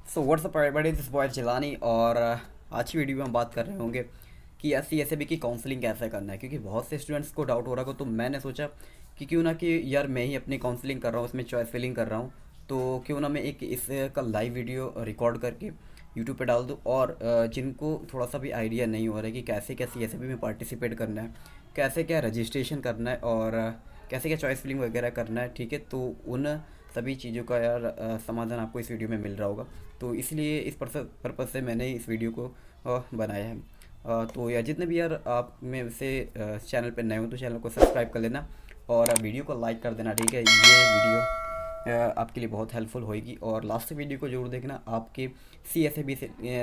So what's up everybody, this boy Jilani. और आज की वीडियो में हम बात कर रहे होंगे कि SC SAB की काउंसलिंग कैसे करना है, क्योंकि बहुत से स्टूडेंट्स को डाउट हो रहा हो। तो मैंने सोचा कि क्यों ना कि यार मैं ही अपनी काउंसलिंग कर रहा हूँ, उसमें चॉइस फिलिंग कर रहा हूँ, तो क्यों ना मैं एक इसका लाइव वीडियो रिकॉर्ड करके यूट्यूब पे डाल दूँ। और जिनको थोड़ा सा भी आइडिया नहीं हो रहा है कि कैसे क्या CSAB में पार्टिसिपेट करना है, कैसे क्या रजिस्ट्रेशन करना है और कैसे क्या चॉइस फिलिंग वगैरह करना है, ठीक है, तो उन सभी चीज़ों का यार समाधान आपको इस वीडियो में मिल रहा होगा। तो इसलिए इस पर्पज़ से मैंने इस वीडियो को बनाया है। तो यार जितने भी यार आप में से चैनल पर नए हो तो चैनल को सब्सक्राइब कर लेना और वीडियो को लाइक कर देना, ठीक है। ये वीडियो आपके लिए बहुत हेल्पफुल होएगी और लास्ट वीडियो को जरूर देखना। आपके CSAB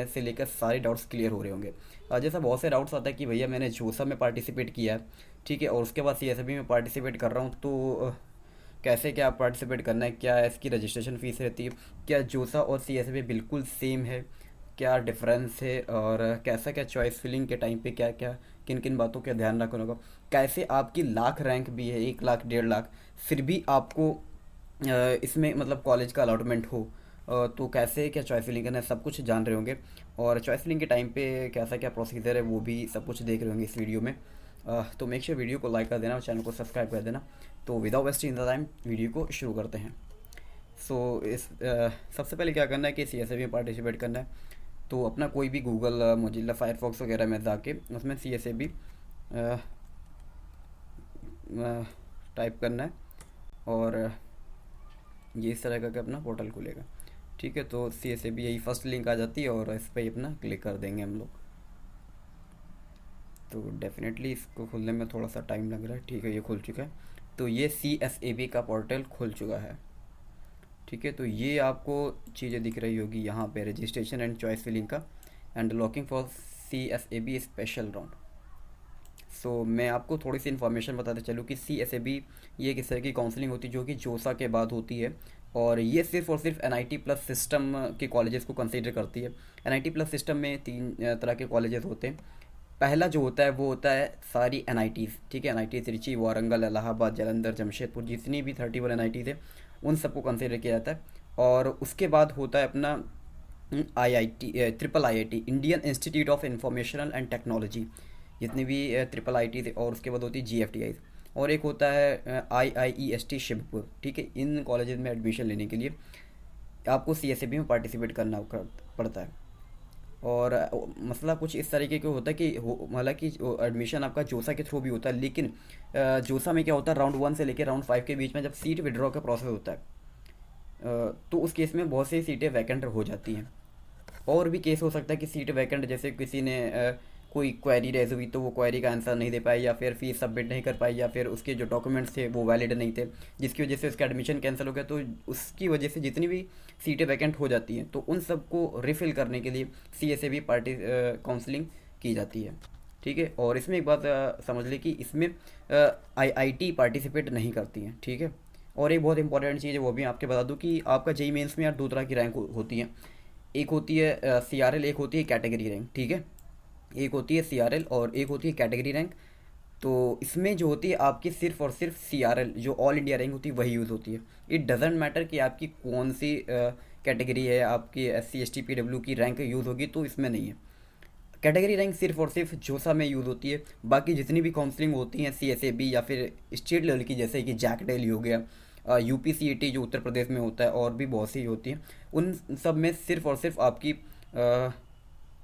से लेकर सारे डाउट्स क्लियर हो रहे होंगे। जैसा बहुत से डाउट्स आता है कि भैया मैंने जोसा में पार्टिसिपेट किया है, ठीक है, और उसके बाद CSAB में पार्टिसिपेट कर रहा हूँ, तो कैसे क्या पार्टिसिपेट करना है, क्या इसकी रजिस्ट्रेशन फ़ीस रहती है, क्या जोसा और CSAB बिल्कुल सेम है, क्या डिफरेंस है, और कैसा क्या चॉइस फिलिंग के टाइम पे क्या क्या किन किन बातों का ध्यान रखना होगा, कैसे आपकी लाख रैंक भी है 1 लाख 1.5 लाख, फिर भी आपको इसमें मतलब कॉलेज का अलॉटमेंट हो, तो कैसे क्या चॉइस फिलिंग करना है, सब कुछ जान रहे होंगे। और चॉइस फिलिंग के टाइम पे कैसा क्या प्रोसीजर है वो भी सब कुछ देख रहे होंगे इस वीडियो में। तो मेक श्योर वीडियो को लाइक कर देना और चैनल को सब्सक्राइब कर देना। तो without wasting the time video को शुरू करते हैं। सो सबसे पहले क्या करना है कि CSAB में पार्टिसिपेट करना है, तो अपना कोई भी गूगल मोजिल्ला फायरफॉक्स वगैरह में जाके उसमें CSAB टाइप करना है और ये इस तरह का अपना पोर्टल खुलेगा, ठीक है। तो CSAB यही फर्स्ट लिंक आ जाती है और इस पर अपना क्लिक कर देंगे हम लोग। तो डेफिनेटली इसको खुलने में थोड़ा सा टाइम लग रहा है, ठीक है, ये खुल चुका है। तो ये CSAB का पोर्टल खुल चुका है, ठीक है। तो ये आपको चीज़ें दिख रही होगी यहाँ पे, रजिस्ट्रेशन एंड चॉइस फिलिंग का and locking for CSAB special round. So मैं आपको थोड़ी सी इन्फॉर्मेशन बताते चलूँ कि CSAB ये किस तरह की काउंसलिंग होती है जो कि जोसा के बाद होती है। और ये सिर्फ और सिर्फ NIT प्लस सिस्टम के कॉलेजेस को कंसीडर करती है। NIT प्लस सिस्टम में 3 तरह के कॉलेजेस होते हैं। पहला जो होता है वो होता है सारी NITs, ठीक है, NIT त्रिची, वारंगल, इलाहाबाद, जालंधर, जमशेदपुर, जितनी भी 31 NITs है उन सबको कंसिडर किया जाता है। और उसके बाद होता है अपना IIT, triple IIT, Indian institute of informational and technology, जितनी भी ट्रिपल IIT थे। और उसके बाद होती है GFTI। और एक होता है IIEST शिवपुर, ठीक है। इन कॉलेजेस में एडमिशन लेने के लिए आपको CSAB में पार्टिसिपेट करना पड़ता है। और मसला कुछ इस तरीके का होता है कि हालांकि एडमिशन आपका जोसा के थ्रू भी होता है, लेकिन जोसा में क्या होता है, राउंड 1 से लेकर राउंड 5 के बीच में जब सीट विड्रॉ का प्रोसेस होता है, तो उस केस में बहुत सी सीटें वैकेंट हो जाती हैं। और भी केस हो सकता है कि सीट वैकेंट, जैसे किसी ने कोई क्वेरी रेज हुई तो वो क्वेरी का आंसर नहीं दे पाई, या फिर फीस सबमिट नहीं कर पाई, या फिर उसके जो डॉक्यूमेंट्स थे वो वैलिड नहीं थे, जिसकी वजह से उसका एडमिशन कैंसिल हो गया। तो उसकी वजह से जितनी भी सीटें वैकेंट हो जाती हैं तो उन सबको रिफ़िल करने के लिए CSAB पार्टी काउंसलिंग की जाती है, ठीक है। और इसमें एक बात समझ लें कि इसमें IIT पार्टिसिपेट नहीं करती हैं, ठीक है। और एक बहुत इंपॉर्टेंट चीज़ है वो भी आपके बता दूं कि आपका JEE मेंस में यार 2 तरह की रैंक होती हैं। एक होती है CRL, एक होती है कैटेगरी रैंक, ठीक है। एक होती है CRL और एक होती है कैटेगरी रैंक। तो इसमें जो होती है आपकी सिर्फ और सिर्फ CRL जो ऑल इंडिया रैंक होती है वही यूज़ होती है। इट डजेंट मैटर कि आपकी कौन सी कैटेगरी है, आपकी SC ST PW की रैंक यूज़ होगी, तो इसमें नहीं है। कैटेगरी रैंक सिर्फ और सिर्फ जोसा में यूज़ होती है। बाकी जितनी भी काउंसलिंग होती हैं CSAB या फिर स्टेट लेवल की, जैसे कि जैक डेली हो गया, UPCET जो उत्तर प्रदेश में होता है, और भी बहुत सी होती हैं, उन सब में सिर्फ और सिर्फ आपकी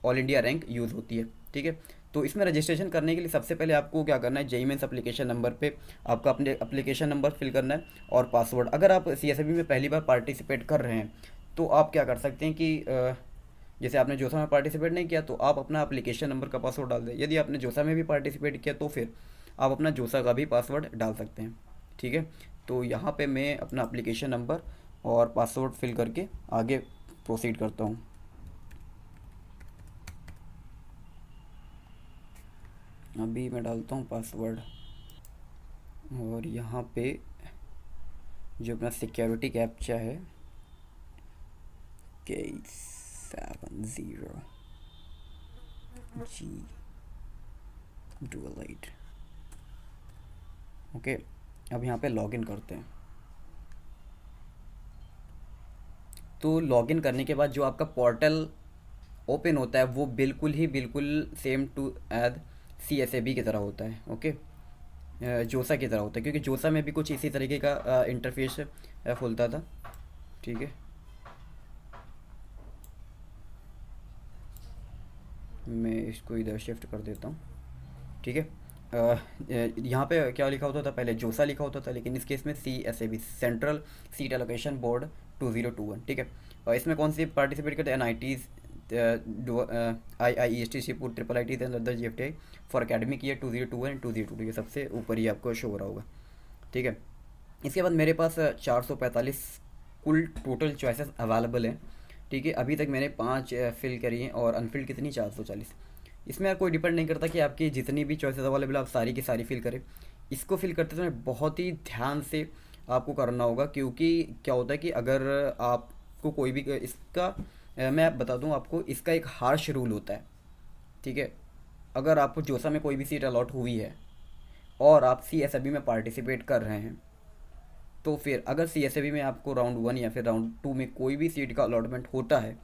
ऑल इंडिया रैंक यूज़ होती है, ठीक है। तो इसमें रजिस्ट्रेशन करने के लिए सबसे पहले आपको क्या करना है, JEE मेंस एप्लीकेशन नंबर पे आपका अपने एप्लीकेशन नंबर फिल करना है और पासवर्ड। अगर आप CSAB में पहली बार पार्टिसिपेट कर रहे हैं तो आप क्या कर सकते हैं कि जैसे आपने जोसा में पार्टिसिपेट नहीं किया तो आप अपना एप्लीकेशन नंबर का पासवर्ड डाल दें। यदि आपने जोसा में भी पार्टिसिपेट किया तो फिर आप अपना जोसा का भी पासवर्ड डाल सकते हैं, ठीक है। तो यहाँ पे मैं अपना एप्लीकेशन नंबर और पासवर्ड फिल करके आगे प्रोसीड करता हूँ। अभी मैं डालता हूँ पासवर्ड और यहाँ पे जो अपना सिक्योरिटी कैप्चा है K70G8, ओके। अब यहाँ पे लॉगिन करते हैं। तो लॉगिन करने के बाद जो आपका पोर्टल ओपन होता है वो बिल्कुल सेम टू एज CSAB की तरह होता है। ओके, जोसा की तरह होता है, क्योंकि जोसा में भी कुछ इसी तरीके का इंटरफेस खुलता था। ठीक है, मैं इसको इधर शिफ्ट कर देता हूँ। ठीक है, यहाँ पे क्या लिखा होता था, पहले जोसा लिखा होता था, लेकिन इस केस में CSAB, central seat allocation board 2021। ठीक है, और इसमें कौन सी पार्टिसिपेट करते हैं, NITs, IIEST, Shivpur, IIITs and other GFTI for academic year 2021 and 2022। ये सबसे ऊपर ही आपको शो हो रहा होगा। ठीक है, इसके बाद मेरे पास 445 कुल टोटल चॉइसेस अवेलेबल हैं। ठीक है, अभी तक मैंने 5 फिल करी हैं और अनफिल्ड कितनी, 440। इसमें यार कोई डिपेंड नहीं करता कि आपकी जितनी भी चॉइसेस अवेलेबल आप सारी की सारी फिल करें। इसको फिल करते समय बहुत ही ध्यान से आपको करना होगा, क्योंकि क्या होता है कि अगर आपको कोई भी इसका मैं बता दूं आपको, इसका एक हार्श रूल होता है। ठीक है, अगर आपको जोसा में कोई भी सीट अलॉट हुई है और आप CSAB में पार्टिसिपेट कर रहे हैं, तो फिर अगर CSAB में आपको राउंड 1 या फिर राउंड 2 में कोई भी सीट का अलॉटमेंट होता है,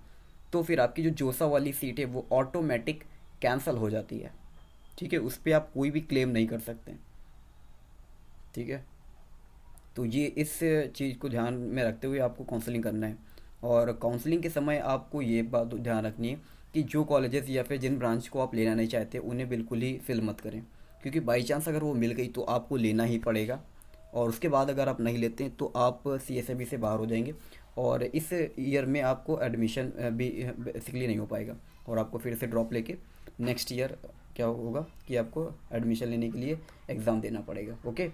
तो फिर आपकी जो जोसा वाली सीट है वो ऑटोमेटिक कैंसिल हो जाती है। ठीक है, उस पर आप कोई भी क्लेम नहीं कर सकते। ठीक है, तो ये इस चीज़ को ध्यान में रखते हुए आपको काउंसलिंग करना है। और काउंसलिंग के समय आपको ये बात ध्यान रखनी है कि जो कॉलेजेस या फिर जिन ब्रांच को आप लेना नहीं चाहते उन्हें बिल्कुल ही फिल मत करें, क्योंकि बाई चांस अगर वो मिल गई तो आपको लेना ही पड़ेगा, और उसके बाद अगर आप नहीं लेते हैं तो आप CSAB से बाहर हो जाएंगे, और इस ईयर में आपको एडमिशन भी बेसिकली नहीं हो पाएगा, और आपको फिर से ड्रॉप लेके नेक्स्ट ईयर क्या होगा कि आपको एडमिशन लेने के लिए एग्ज़ाम देना पड़ेगा। ओके,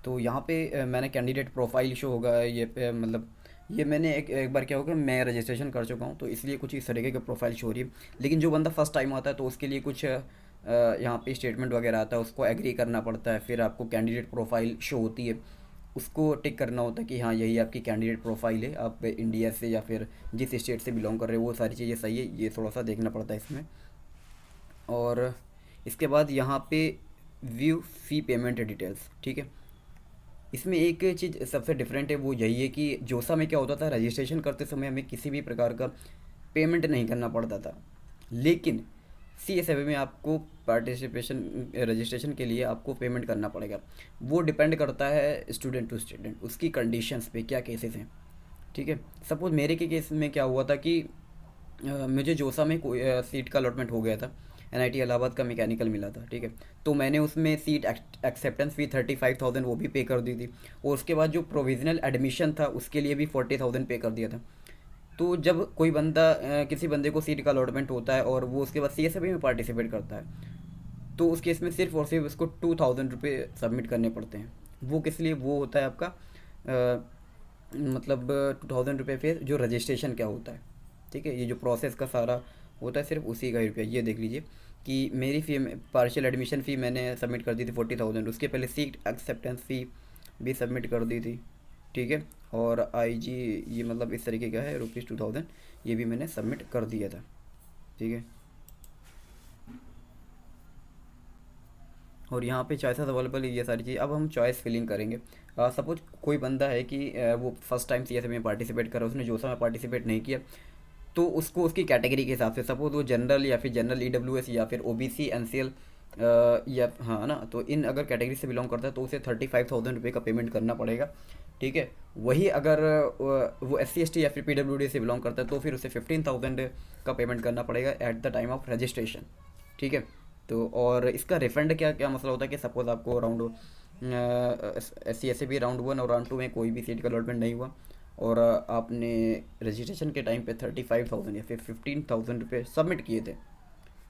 तो यहाँ पे मैंने कैंडिडेट प्रोफाइल शो होगा, ये मतलब ये मैंने एक बार क्या होगा, मैं रजिस्ट्रेशन कर चुका हूँ, तो इसलिए कुछ इस तरीके की प्रोफाइल शो हो रही है। लेकिन जो बंदा फर्स्ट टाइम आता है तो उसके लिए कुछ यहाँ पे स्टेटमेंट वगैरह आता है, उसको एग्री करना पड़ता है, फिर आपको कैंडिडेट प्रोफाइल शो होती है, उसको टिक करना होता है कि हाँ यही आपकी कैंडिडेट प्रोफाइल है, आप इंडिया से या फिर जिस स्टेट से बिलोंग कर रहे हो वो सारी चीज़ें सही है, ये थोड़ा सा देखना पड़ता है इसमें। और इसके बाद यहाँ पे व्यू फ़ी पेमेंट डिटेल्स। ठीक है, इसमें एक चीज़ सबसे डिफरेंट है, वो यही है कि जोसा में क्या होता था, रजिस्ट्रेशन करते समय हमें किसी भी प्रकार का पेमेंट नहीं करना पड़ता था, लेकिन CSAB में आपको पार्टिसिपेशन रजिस्ट्रेशन के लिए आपको पेमेंट करना पड़ेगा। वो डिपेंड करता है स्टूडेंट टू स्टूडेंट, उसकी कंडीशंस पे, क्या केसेस हैं। ठीक है, सपोज मेरे के केस में क्या हुआ था कि मुझे जोसा में कोई सीट का अलॉटमेंट हो गया था, NIT इलाहाबाद का मैकेनिकल मिला था। ठीक है, तो मैंने उसमें सीट एक्सेप्टेंस फी 35,000 वो भी पे कर दी थी, और उसके बाद जो प्रोविजनल एडमिशन था उसके लिए भी 40,000 पे कर दिया था। तो जब कोई बंदा किसी बंदे को सीट का अलॉटमेंट होता है और वो उसके बाद CSAB में पार्टिसिपेट करता है, तो उस केस में सिर्फ और सिर्फ उसको 2,000 रुपये सबमिट करने पड़ते हैं। वो किस लिए, वो होता है आपका मतलब 2,000 रुपये फिर जो रजिस्ट्रेशन क्या होता है। ठीक है, ये जो प्रोसेस का सारा होता है सिर्फ उसी का ही रुपया। ये देख लीजिए कि मेरी फ़ी, पार्शियल एडमिशन फ़ी मैंने सबमिट कर दी थी 40,000, उसके पहले सीट एक्सेप्टेंस फ़ी भी सबमिट कर दी थी। ठीक है, और IG ये मतलब इस तरीके का है ₹2,000, ये भी मैंने सबमिट कर दिया था। ठीक है, और यहाँ पे चॉइसेस अवेलेबल है, ये सारी चीज़। अब हम चॉइस फिलिंग करेंगे। सपोज कोई बंदा है कि वो फर्स्ट टाइम CSAB में पार्टिसिपेट कर रहा है, उसने जोसा में पार्टिसिपेट नहीं किया, तो उसको उसकी कैटेगरी के हिसाब से, सपोज वो जनरल या फिर जनरल EWS या फिर OBC NCL या हाँ ना, तो इन अगर कैटेगरी से बिलोंग करता है तो उसे 35,000 रुपये का पेमेंट करना पड़ेगा। ठीक है, वही अगर वो SC ST या फिर PWD से बिलोंग करता है तो फिर उसे 15,000 का पेमेंट करना पड़ेगा at the time of registration. ठीक है, तो और इसका रिफंड क्या क्या मसला होता है कि सपोज़ आपको राउंड SC SAB राउंड 1 और राउंड 2 में कोई भी सीट का अलॉटमेंट नहीं हुआ, और आपने रजिस्ट्रेशन के टाइम पे 35,000 या फिर 15,000 रुपये सबमिट किए थे,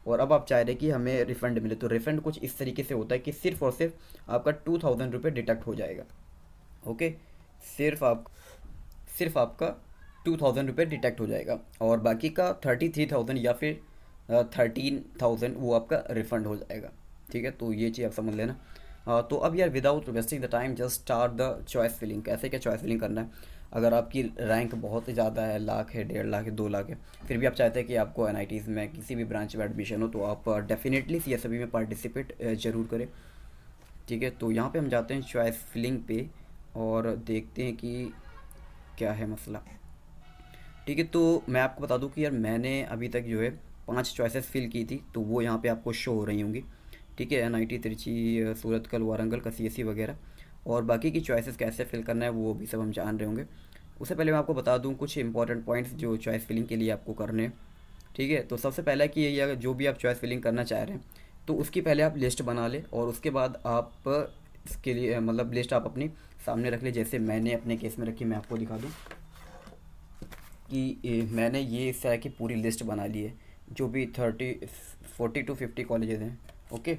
और अब आप चाह रहे कि हमें रिफ़ंड मिले, तो रिफ़ंड कुछ इस तरीके से होता है कि सिर्फ और सिर्फ आपका 2,000 रुपये डिडक्ट हो जाएगा। ओके, सिर्फ आपका 2,000 रुपये डिडक्ट हो जाएगा, और बाकी का 33,000 या फिर 13,000 वो आपका रिफ़ंड हो जाएगा। ठीक है, तो ये चीज़ आप समझ लेना। तो अब यार without wasting the time just start the choice filling. कैसे क्या चॉइस फिलिंग करना है, अगर आपकी रैंक बहुत ज़्यादा है, लाख है, 1.5 लाख है, 2 लाख है, फिर भी आप चाहते हैं कि आपको NITs में किसी भी ब्रांच में एडमिशन हो, तो आप डेफिनेटली CSAB में पार्टिसिपेट ज़रूर करें। ठीक है, तो यहाँ पे हम जाते हैं चॉइस फिलिंग पे, और देखते हैं कि क्या है मसला। ठीक है, तो मैं आपको बता दूं कि यार मैंने अभी तक जो है 5 चॉइसेस फिल की थी, तो वो यहाँ पे आपको शो हो रही होंगी। ठीक है, एनआईटी तिरछी, सूरतकल, वारंगल का सीएससी वगैरह। और बाकी की चॉइसेस कैसे फिल करना है वो भी सब हम जान रहे होंगे। उससे पहले मैं आपको बता दूं कुछ इंपॉर्टेंट पॉइंट्स जो चॉइस फिलिंग के लिए आपको करने हैं। ठीक है, तो सबसे पहला कि ये अगर जो भी आप चॉइस फिलिंग करना चाह रहे हैं तो उसकी पहले आप लिस्ट बना लें, और उसके बाद आप इसके लिए मतलब लिस्ट आप अपनी सामने रख लें। जैसे मैंने अपने केस में रखी, मैं आपको दिखा दूँ कि मैंने ये इस तरह की पूरी लिस्ट बना ली है, जो भी 40 to 50 कॉलेजेस हैं। ओके,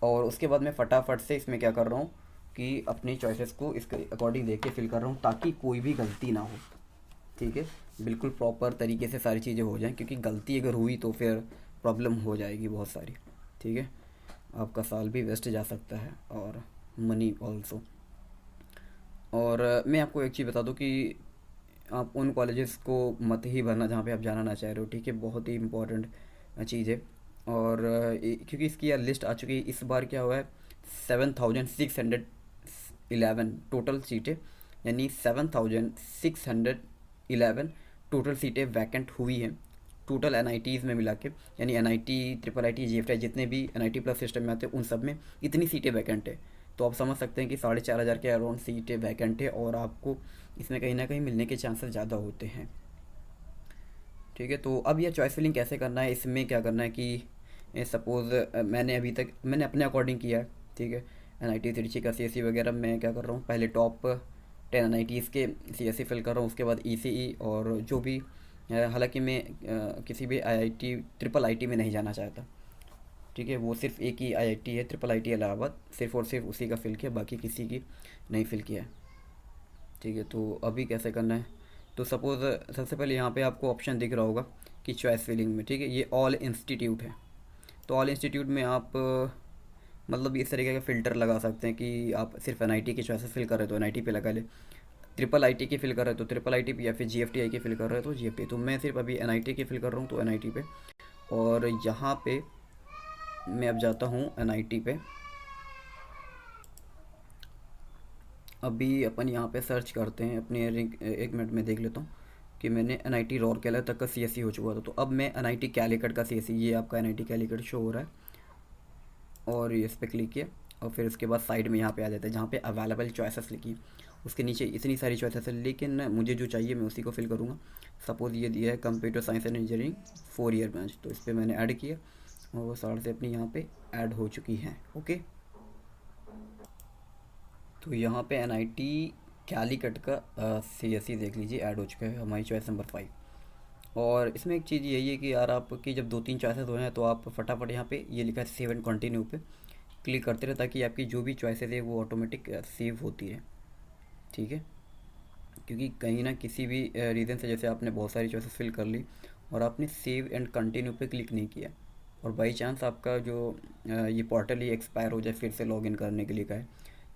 और उसके बाद मैं फटाफट से इसमें क्या कर रहा हूँ कि अपनी चॉइसेस को इसके अकॉर्डिंग देख के फिल कर रहा हूँ, ताकि कोई भी गलती ना हो। ठीक है, बिल्कुल प्रॉपर तरीके से सारी चीज़ें हो जाएं, क्योंकि गलती अगर हुई तो फिर प्रॉब्लम हो जाएगी बहुत सारी। ठीक है, आपका साल भी वेस्ट जा सकता है और मनी ऑल्सो। और मैं आपको एक चीज़ बता दूं कि आप उन कॉलेजेस को मत ही भरना जहाँ पे आप जाना ना चाह रहे हो। ठीक है, बहुत ही इम्पोर्टेंट चीज़ है। और क्योंकि इसकी यार लिस्ट आ चुकी है, इस बार क्या हुआ है, 7611 टोटल सीटें, यानी 7611 टोटल सीटें वैकेंट हुई हैं टोटल एनआईटीज़ में मिला के। यानी एनआईटी, ट्रिपल आईटी, जीएफटी, जितने भी एनआईटी प्लस सिस्टम में आते हैं उन सब में इतनी सीटें वैकेंट है। तो आप समझ सकते हैं कि 4500 के अराउंड सीटें वैकेंट है, और आपको इसमें कहीं ना कहीं मिलने के चांसेस ज़्यादा होते हैं। ठीक है, तो अब यह चॉइस फिलिंग कैसे करना है, इसमें क्या करना है कि सपोज़ मैंने अभी तक मैंने अपने अकॉर्डिंग किया है। ठीक है, एनआईटी तिरछी का सीएससी वगैरह मैं क्या कर रहा हूँ, पहले टॉप 10 एनआईटीज़ के सीएससी फिल कर रहा हूँ, उसके बाद ईसीई और जो भी हालांकि मैं किसी भी आईआईटी, ट्रिपल आईटी में नहीं जाना चाहता। ठीक है, वो सिर्फ एक ही आईआईटी है, ट्रिपल आईटी इलाहाबाद, सिर्फ और सिर्फ उसी का फिल किया, बाकी किसी की नहीं फिल किया है। ठीक है, तो अभी कैसे करना है, तो सपोज़ सबसे पहले यहाँ पे आपको ऑप्शन दिख रहा होगा कि चॉइस फिलिंग में। ठीक है, ये ऑल इंस्टीट्यूट है, तो ऑल इंस्टीट्यूट में आप मतलब इस तरीके का फ़िल्टर लगा सकते हैं कि आप सिर्फ एनआईटी की चॉइसेस फिल कर रहे हो तो एनआईटी पे लगा ले, ट्रिपल आईटी की फिल कर रहे हो तो ट्रिपल आईटी पे, या फिर जीएफटीआई की फिल कर रहे हो तो जीएफटी। तो मैं सिर्फ अभी एनआईटी की फिल कर रहा हूँ तो एनआईटी पे। और यहाँ पे मैं अब जाता हूँ एनआईटी पे। अभी अपन यहाँ पे सर्च करते हैं अपने, एक मिनट में देख लेता हूँ कि मैंने एनआईटी रौरकेला तक का सीएससी हो चुका था। तो अब मैं एनआईटी कैलीकट का सीएससी, ये आपका एनआईटी कैलीकट शो हो रहा है, और इस पर क्लिक किया। और फिर उसके बाद साइड में यहाँ पे आ जाता है जहाँ पे अवेलेबल चॉइसेस लिखी, उसके नीचे इतनी सारी चॉइसेस है, लेकिन मुझे जो चाहिए मैं उसी को फिल करूँगा। सपोज़ ये दिया है computer science and engineering 4 year branch, तो इस पर मैंने ऐड किया और वो सारे से अपनी यहाँ पे ऐड हो चुकी हैं। ओके, तो यहाँ पे एनआईटी कैलीकट का सीएससी देख लीजिए ऐड हो चुका है, हमारी चॉइस नंबर 5। और इसमें एक चीज़ यही है कि यार आपकी जब 2-3 चॉइसेस हो जाए तो आप फटाफट यहाँ पे ये लिखा है सेव एंड कंटिन्यू पे क्लिक करते रहे, ताकि आपकी जो भी चॉइसेस है वो ऑटोमेटिक सेव होती है। ठीक है, क्योंकि कहीं ना किसी भी रीज़न से, जैसे आपने बहुत सारी चॉइसेस फिल कर ली और आपने सेव एंड कंटिन्यू पे क्लिक नहीं किया, और बाई चांस आपका जो ये पोर्टल ही एक्सपायर हो जाए, फिर से लॉगिन करने के लिए कहे,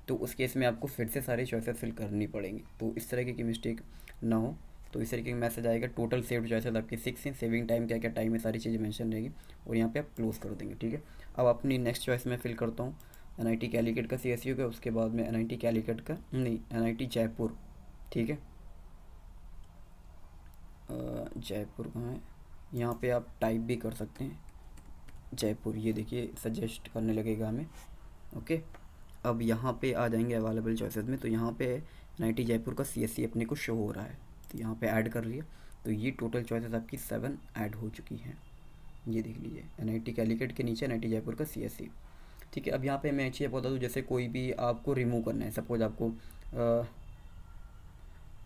तो उस केस में आपको फिर से सारी चॉइसेस फिल करनी पड़ेंगी। तो इस तरह की मिस्टेक ना हो, तो इस तरीके का मैसेज आएगा, टोटल सेव्ड चॉइसेस आपकी 6 हैं, सेविंग टाइम क्या क्या टाइम है सारी चीज़ें मेंशन रहेगी, और यहाँ पे आप क्लोज कर देंगे। ठीक है, अब अपनी नेक्स्ट चॉइस में फिल करता हूँ एनआईटी कैलीकट का सीएसयू का, उसके बाद में एनआईटी कैलीकट का नहीं, एनआईटी जयपुर। ठीक है, जयपुर कहाँ है, यहाँ पे आप टाइप भी कर सकते हैं जयपुर, ये देखिए सजेस्ट करने लगेगा हमें। ओके, अब यहाँ पे आ जाएंगे अवेलेबल चॉइसेस में, तो यहाँ पे एनआईटी जयपुर का सीएससी अपने को शो हो रहा है, तो यहाँ पे ऐड कर लिया। तो ये टोटल चॉइसेस आपकी 7 ऐड हो चुकी हैं, ये देख लीजिए, एनआईटी कैलीकट के नीचे एनआईटी जयपुर का सीएससी। ठीक है, अब यहाँ पे मैं एक चीज़ बता दूँ, जैसे कोई भी आपको रिमूव करना है, सपोज आपको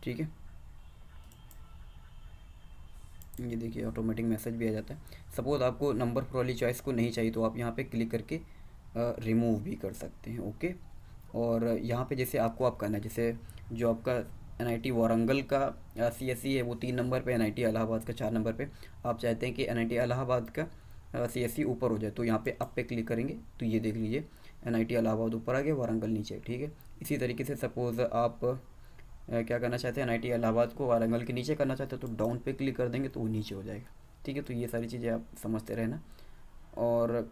ठीक है, ये देखिए ऑटोमेटिक मैसेज भी आ जाता है। सपोज़ आपको नंबर फॉर वाली चॉइस को नहीं चाहिए, तो आप यहाँ पे क्लिक करके रिमूव भी कर सकते हैं। ओके, और यहाँ पे जैसे आपको आप करना है, जैसे जो आपका एनआईटी वारंगल का सीएससी है वो 3 नंबर पे, एनआईटी इलाहाबाद का 4 नंबर पे, आप चाहते हैं कि एनआईटी इलाहाबाद का सीएससी ऊपर हो जाए, तो यहाँ पे अप पे क्लिक करेंगे तो ये देख लीजिए एनआईटी इलाहाबाद ऊपर आ गया, वारंगल नीचे। ठीक है, इसी तरीके से सपोज़ आप क्या करना चाहते हैं, एनआईटी इलाहाबाद को वारंगल के नीचे करना चाहते हैं तो डाउन पे क्लिक कर देंगे तो वो नीचे हो जाएगा। ठीक है, तो ये सारी चीज़ें आप समझते रहना। और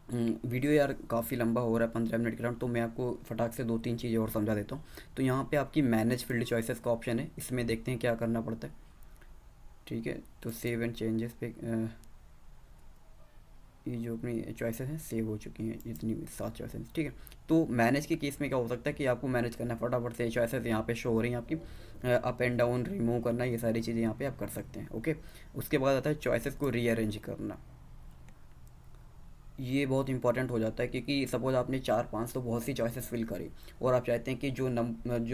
वीडियो यार काफ़ी लंबा हो रहा है, 15 मिनट के राउंड, तो मैं आपको फटाक से 2-3 चीज़ें और समझा देता हूँ। तो यहाँ पे आपकी मैनेज फील्ड चॉइसेस का ऑप्शन है, इसमें देखते हैं क्या करना पड़ता है। ठीक है, तो सेव एंड चेंजेस पे ये जो अपनी चॉइसेस हैं सेव हो चुकी हैं, जितनी भी 7 चॉइसेस, ठीक है। तो मैनेज के केस में क्या हो सकता है कि आपको मैनेज करना है, फटाफट से चॉइसेस यहाँ पे शो हो रही हैं आपकी, अप एंड डाउन, रिमूव करना, ये सारी चीज़ें यहाँ पे आप कर सकते हैं। ओके, उसके बाद आता है चॉइसेस को रीअरेंज करना। ये बहुत इंपॉर्टेंट हो जाता है, क्योंकि सपोज आपने 4-5 तो बहुत सी चॉइसेस फिल करी, और आप चाहते हैं कि जो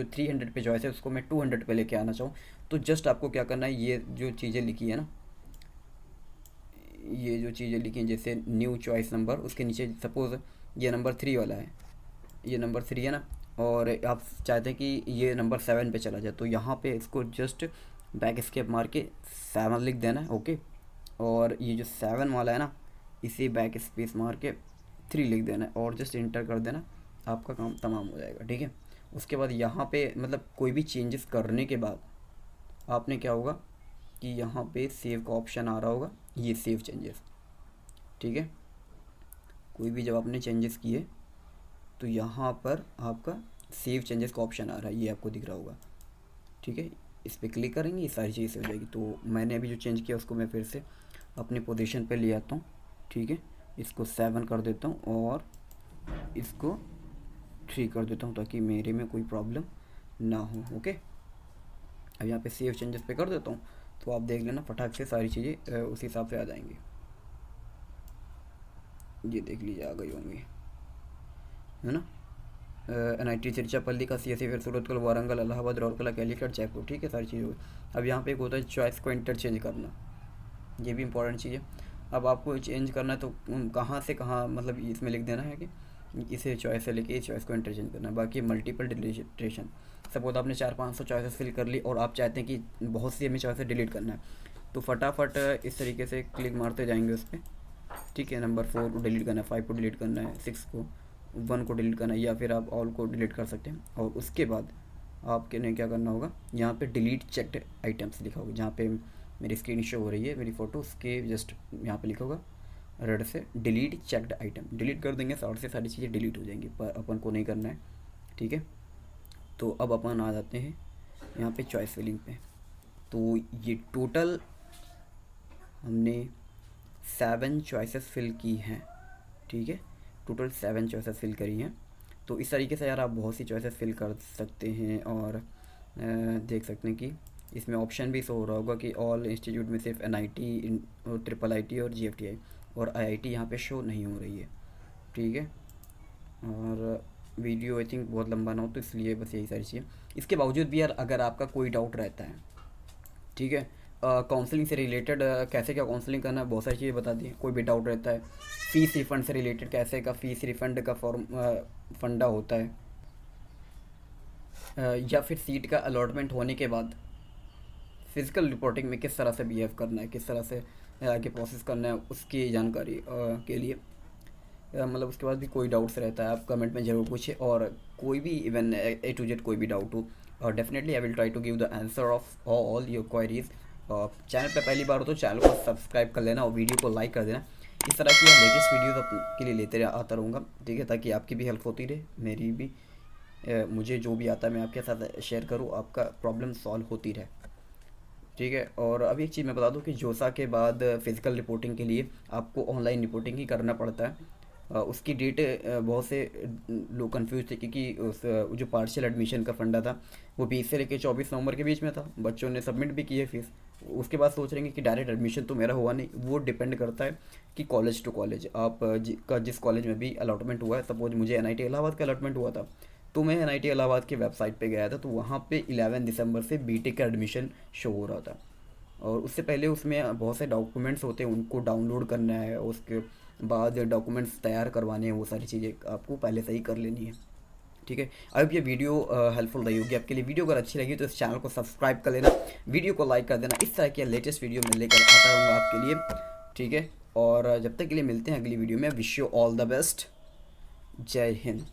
300 पे चॉइस है उसको मैं 200 पे लेके आना चाहूँ। तो जस्ट आपको क्या करना है, ये जो चीज़ें लिखी है ना, ये जो चीज़ें लिखी हैं जैसे न्यू चॉइस नंबर, उसके नीचे सपोज ये नंबर 3 वाला है, ये नंबर 3 है ना, और आप चाहते हैं कि ये नंबर 7 पे चला जाए, तो यहाँ पे इसको जस्ट बैक स्केप मार के 7 लिख देना है। ओके, और ये जो 7 वाला है ना, इसे बैक स्पेस मार के 3 लिख देना है, और जस्ट इंटर कर देना, आपका काम तमाम हो जाएगा। ठीक है, उसके बाद यहाँ पे मतलब कोई भी चेंजेस करने के बाद आपने क्या होगा कि यहाँ पे सेव का ऑप्शन आ रहा होगा, ये सेव चेंजेस। ठीक है, कोई भी जब आपने चेंजेस किए तो यहाँ पर आपका सेव चेंजेस का ऑप्शन आ रहा है, ये आपको दिख रहा होगा। ठीक है, इस पर क्लिक करेंगे, ये सारी चीज़ें हो जाएगी। तो मैंने अभी जो चेंज किया उसको मैं फिर से अपनी पोजीशन पे ले आता हूँ। ठीक है, इसको 7 कर देता हूँ और इसको 3 कर देता हूँ, ताकि मेरे में कोई प्रॉब्लम ना हो। ओके, अब यहाँ पे सेव चेंजेस पे कर देता हूँ, तो आप देख लेना फटाक से सारी चीज़ें उस हिसाब से आ जाएंगी। ये देख लीजिए आ गई होंगी, है ना। NIT तिरुचिरापल्ली का CSE, फिर सूरतकल, वारंगल, इलाहाबाद, राउरकेला, कैलीकट, जयपुर। ठीक है, सारी चीज़ें हुई। अब यहाँ पे एक होता है चॉइस को इंटरचेंज करना, ये भी इंपॉर्टेंट चीज़ है। अब आपको चेंज करना है तो कहाँ से कहाँ, मतलब इसमें लिख देना है कि इसे चॉइस से लेके इस चॉइस को इंटरचेंज करना है। बाकी मल्टीपल डिलीटेशन, सपोज आपने 400-500 चॉइसेस फिल कर ली और आप चाहते हैं कि बहुत सी हमें चॉइसेस डिलीट करना है, तो फटाफट इस तरीके से क्लिक मारते जाएंगे उस पर। ठीक है, नंबर 4 को डिलीट करना है, 5 को डिलीट करना है, 6 को, 1 को डिलीट करना है, या फिर आप ऑल को डिलीट कर सकते हैं। और उसके बाद आपके ने क्या करना होगा, यहाँ पे डिलीट चेक्ड आइटम्स लिखा होगा, जहाँ पे मेरी स्क्रीन शो हो रही है मेरी फ़ोटो, उसके जस्ट यहाँ पे लिखा होगा रेड से डिलीट चेक्ड आइटम, डिलीट कर देंगे, सारी से सारी चीज़ें डिलीट हो जाएंगी, पर अपन को नहीं करना है। ठीक है, तो अब अपन आ जाते हैं यहाँ पे चॉइस फिलिंग पे। तो ये टोटल हमने 7 चॉइसेस फिल की हैं। ठीक है, टोटल 7 चॉइसेस फिल करी हैं। तो इस तरीके से यार आप बहुत सी चॉइसेस फिल कर सकते हैं, और देख सकते हैं कि इसमें ऑप्शन भी शो हो रहा होगा कि ऑल इंस्टीट्यूट में सिर्फ NIT और IIIT और GFTI और IIT यहाँ पे शो नहीं हो रही है। ठीक है, और वीडियो आई थिंक बहुत लंबा ना हो, तो इसलिए बस यही सारी चीज़ें। इसके बावजूद भी यार अगर आपका कोई डाउट रहता है, ठीक है, काउंसलिंग से रिलेटेड कैसे क्या काउंसलिंग करना है, बहुत सारी चीज़ें बता दी। कोई भी डाउट रहता है, फ़ीस रिफ़ंड से रिलेटेड कैसे का फ़ीस रिफ़ंड का फॉर्म फंडा होता है, या फिर सीट का अलॉटमेंट होने के बाद फिज़िकल रिपोर्टिंग में किस तरह से बिहेव करना है, किस तरह से आगे प्रोसेस करना है, उसकी जानकारी के लिए मतलब उसके बाद भी कोई डाउट्स रहता है आप कमेंट में ज़रूर पूछें। और कोई भी इवन A to Z कोई भी डाउट हो, और definitely I will try to give the answer of all your queries. Channel पे पहली बार हो तो चैनल को सब्सक्राइब कर लेना और वीडियो को लाइक कर देना। इस तरह की लेटेस्ट वीडियोज़ के लिए लेते आता रहूँगा। ठीक है, ताकि आपकी भी हेल्प होती रहे, मेरी भी, मुझे जो भी आता है मैं आपके साथ शेयर करूँ, आपका प्रॉब्लम सॉल्व होती रहे। ठीक है, और अभी एक चीज़ मैं बता दूं कि जोसा के बाद फिज़िकल रिपोर्टिंग के लिए आपको ऑनलाइन रिपोर्टिंग ही करना पड़ता है। उसकी डेट बहुत से लोग कंफ्यूज थे, क्योंकि उस जो पार्शियल एडमिशन का फंडा था वो 20 से लेकर 24 नवंबर के बीच में था। बच्चों ने सबमिट भी की है फीस, उसके बाद सोच रहे हैं कि डायरेक्ट एडमिशन तो मेरा हुआ नहीं। वो डिपेंड करता है कि कॉलेज टू कॉलेज आप का जिस कॉलेज में भी अलॉटमेंट हुआ है। सपोज मुझे NIT इलाहाबाद का अलॉटमेंट हुआ था, तो मैं NIT इलाहाबाद की वेबसाइट पे गया था, तो वहाँ पे 11 दिसंबर से BTech का एडमिशन शो हो रहा था। और उससे पहले उसमें बहुत से डॉक्यूमेंट्स होते हैं, उनको डाउनलोड करना है, उसके बाद डॉक्यूमेंट्स तैयार करवाने हैं, वो सारी चीज़ें आपको पहले से ही कर लेनी है। ठीक है, अब ये वीडियो हेल्पफुल रही होगी आपके लिए। वीडियो अगर अच्छी लगी तो इस चैनल को सब्सक्राइब कर लेना, वीडियो को लाइक कर देना। इस तरह की लेटेस्ट वीडियो मैं लेकर आता रहूँगा आपके लिए। ठीक है, और जब तक के लिए मिलते हैं अगली वीडियो में। Wish you all the best. जय हिंद।